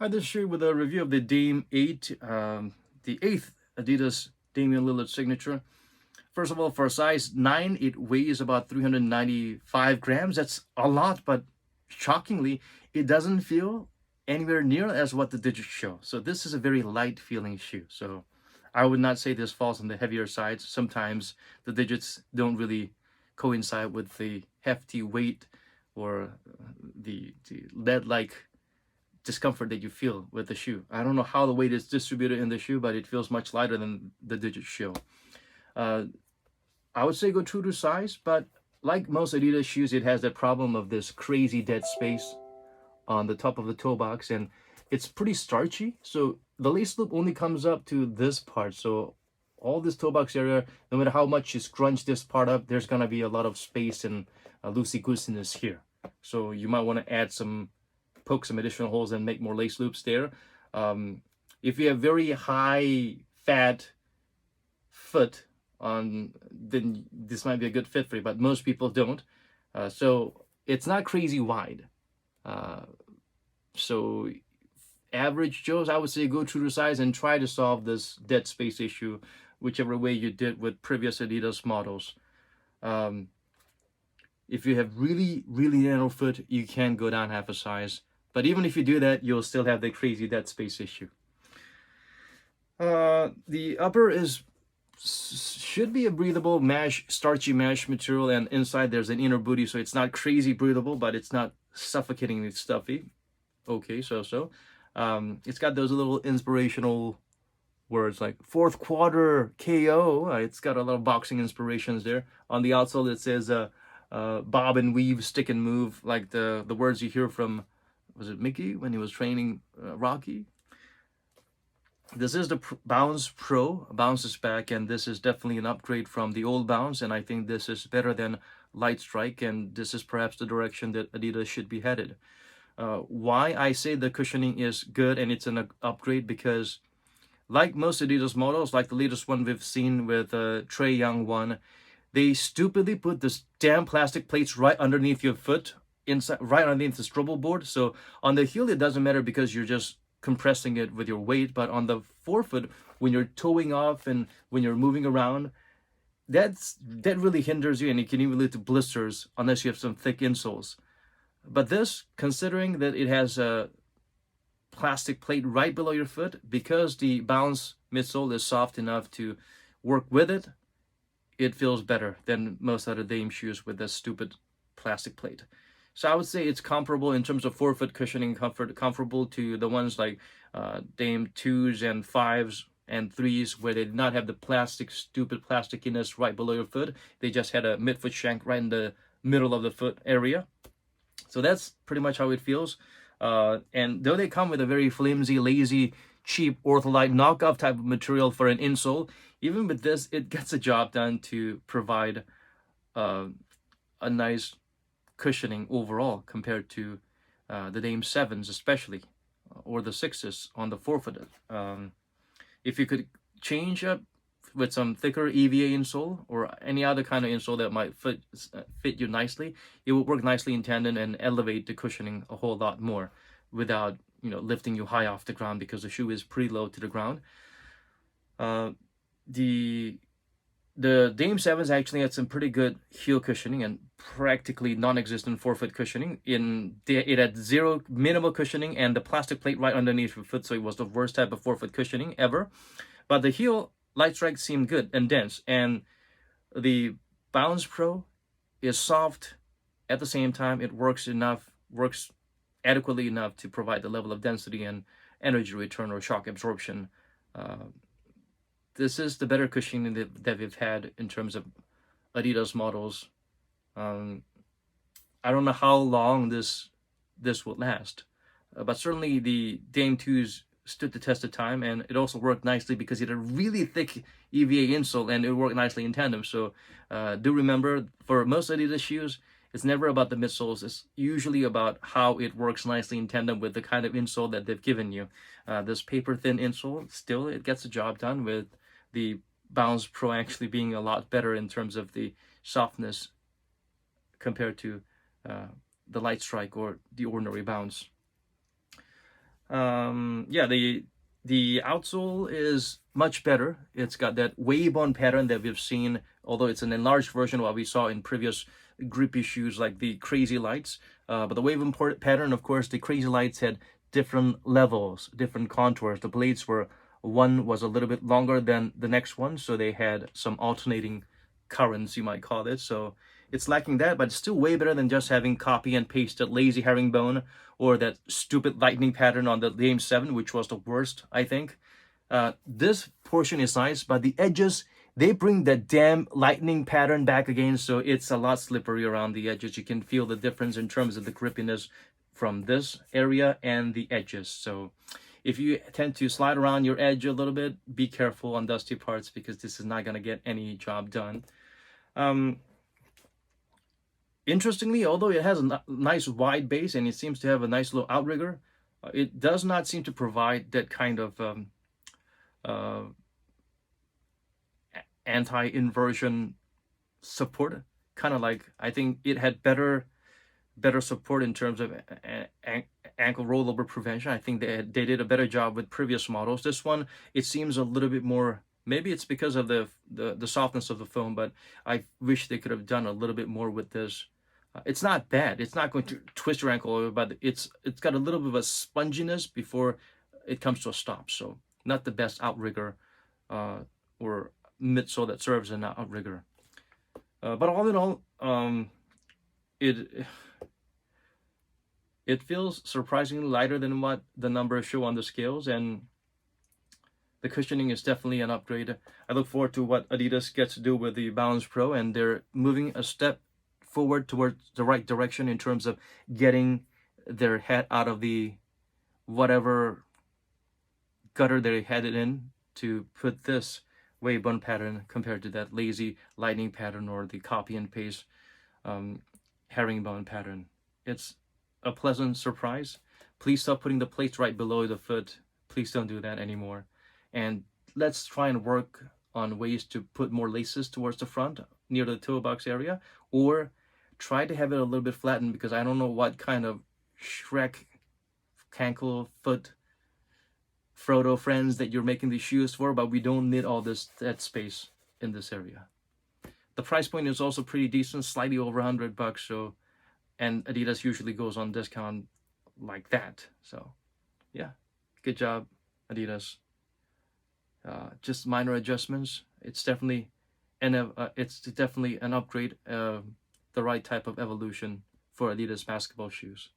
Hi, this is with a review of the Dame 8, the 8th Adidas Damian Lillard signature. First of all, for a size 9, it weighs about 395 grams. That's a lot, but shockingly, it doesn't feel anywhere near as what the digits show. So this is a very light feeling shoe. So I would not say this falls on the heavier side. Sometimes the digits don't really coincide with the hefty weight or the lead-like discomfort that you feel with the shoe. I don't know how the weight is distributed in the shoe, but it feels much lighter than the digits show. Uh, I would say go true to size, but like most Adidas shoes, it has that problem of this crazy dead space on the top of the toe box, and it's pretty starchy. So the lace loop only comes up to this part. So all this toe box area, no matter how much you scrunch this part up, there's gonna be a lot of space and loosey goosiness here. So you might want to add poke some additional holes and make more lace loops there. If you have very high fat foot on, then this might be a good fit for you, but most people don't. So it's not crazy wide. Uh, so average Joes, I would say go true to size and try to solve this dead space issue, whichever way you did with previous Adidas models. Um, if you have really, really narrow foot, you can go down half a size. But even if you do that, you'll still have the crazy dead space issue. The upper should be a breathable mesh, starchy mesh material, and inside there's an inner booty, so it's not crazy breathable, but it's not suffocatingly stuffy. Okay, so. It's got those little inspirational words like fourth quarter KO. It's got a lot of boxing inspirations there. On the outsole, it says bob and weave, stick and move, like the words you hear from, was it Mickey when he was training Rocky? This is the Bounce Pro. Bounce is back, and this is definitely an upgrade from the old Bounce, and I think this is better than Light Strike, and this is perhaps the direction that Adidas should be headed. Why I say the cushioning is good and it's an upgrade, because like most Adidas models, like the latest one we've seen with Trae Young one, they stupidly put this damn plastic plates right underneath your foot, inside, right underneath the strobel board. So on the heel, it doesn't matter because you're just compressing it with your weight, but on the forefoot, when you're toeing off and when you're moving around, that really hinders you, and it can even lead to blisters unless you have some thick insoles. But this, considering that it has a plastic plate right below your foot, because the Bounce midsole is soft enough to work with it, it feels better than most other Dame shoes with this stupid plastic plate. So I would say it's comparable in terms of forefoot cushioning comfort, comparable to the ones like Dame 2s and 5s and 3s, where they did not have the stupid plasticiness right below your foot. They just had a midfoot shank right in the middle of the foot area. So that's pretty much how it feels. And though they come with a very flimsy, lazy, cheap ortholite knockoff type of material for an insole, even with this, it gets the job done to provide a nice cushioning overall compared to the Dame 7s especially, or the 6s on the forefoot. If you could change up with some thicker EVA insole or any other kind of insole that might fit you nicely, it will work nicely in tandem and elevate the cushioning a whole lot more without lifting you high off the ground, because the shoe is pretty low to the ground. The Dame 7s actually had some pretty good heel cushioning and practically non-existent forefoot cushioning. It had zero minimal cushioning and the plastic plate right underneath your foot, so it was the worst type of forefoot cushioning ever. But the heel Light Strike seemed good and dense, and the Bounce Pro is soft at the same time. It works adequately enough to provide the level of density and energy return or shock absorption. This is the better cushioning that we've had in terms of Adidas models. I don't know how long this would last, but certainly the Dame 2s stood the test of time, and it also worked nicely because it had a really thick EVA insole and it worked nicely in tandem. So do remember, for most Adidas shoes, it's never about the midsoles. It's usually about how it works nicely in tandem with the kind of insole that they've given you. This paper thin insole, still, it gets the job done, with the Bounce Pro actually being a lot better in terms of the softness compared to the Light Strike or the ordinary Bounce. Yeah, the outsole is much better. It's got that wave-on pattern that we've seen, although it's an enlarged version of what we saw in previous grippy shoes like the Crazy Lights. But the wave-on pattern, of course, the Crazy Lights had different levels, different contours. The blades were, one was a little bit longer than the next one, so they had some alternating currents, you might call it. So it's lacking that, but it's still way better than just having copy and pasted lazy herringbone or that stupid lightning pattern on the Game 7, which was the worst, I think. This portion is nice, but the edges, they bring that damn lightning pattern back again, so it's a lot slippery around the edges. You can feel the difference in terms of the grippiness from this area and the edges. So if you tend to slide around your edge a little bit, be careful on dusty parts because this is not going to get any job done. Interestingly, although it has a nice wide base and it seems to have a nice little outrigger, it does not seem to provide that kind of uh, anti-inversion support. Kind of like, I think it had better support in terms of ankle rollover prevention. I think they did a better job with previous models. This one, it seems a little bit more, maybe it's because of the softness of the foam, but I wish they could have done a little bit more with this. It's not bad. It's not going to twist your ankle over, but it's got a little bit of a sponginess before it comes to a stop. So not the best outrigger or midsole that serves as an outrigger. But all in all, it feels surprisingly lighter than what the numbers show on the scales, and the cushioning is definitely an upgrade. I look forward to what Adidas gets to do with the Balance Pro, and they're moving a step forward towards the right direction in terms of getting their head out of the whatever gutter they're headed in to put this wave bun pattern compared to that lazy lightning pattern or the copy and paste herringbone pattern. It's a pleasant surprise. Please stop putting the plates right below the foot. Please don't do that anymore. And let's try and work on ways to put more laces towards the front near the toe box area, or try to have it a little bit flattened, because I don't know what kind of Shrek cankle foot Frodo friends that you're making these shoes for, but we don't need all that space in this area. The price point is also pretty decent, slightly over $100. So, and Adidas usually goes on discount like that. So, yeah, good job, Adidas. Just minor adjustments. It's definitely an upgrade, the right type of evolution for Adidas basketball shoes.